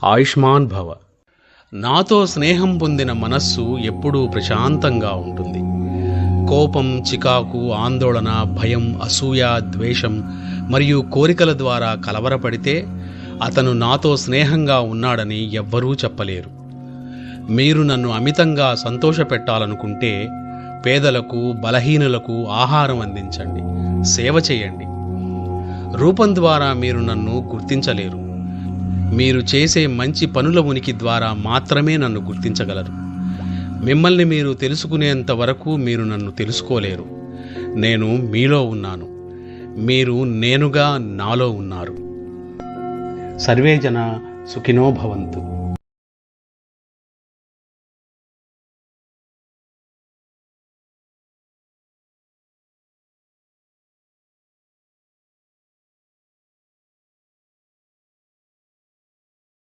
ఆయుష్మాన్ భవ. నాతో స్నేహం పొందిన మనస్సు ఎప్పుడూ ప్రశాంతంగా ఉంటుంది. కోపం, చికాకు, ఆందోళన, భయం, అసూయ, ద్వేషం మరియు కోరికల ద్వారా కలవరపడితే అతను నాతో స్నేహంగా ఉన్నాడని ఎవ్వరూ చెప్పలేరు. మీరు నన్ను అమితంగా సంతోషపెట్టాలనుకుంటే పేదలకు, బలహీనులకు ఆహారం అందించండి, సేవ చేయండి. రూపం ద్వారా మీరు నన్ను గుర్తించలేరు. మీరు చేసే మంచి పనుల ఉనికి ద్వారా మాత్రమే నన్ను గుర్తించగలరు. మిమ్మల్ని మీరు తెలుసుకునేంత వరకు మీరు నన్ను తెలుసుకోలేరు. నేను మీలో ఉన్నాను, మీరు నేనుగా నాలో ఉన్నారు. సర్వే జన సుఖినో భవంతు.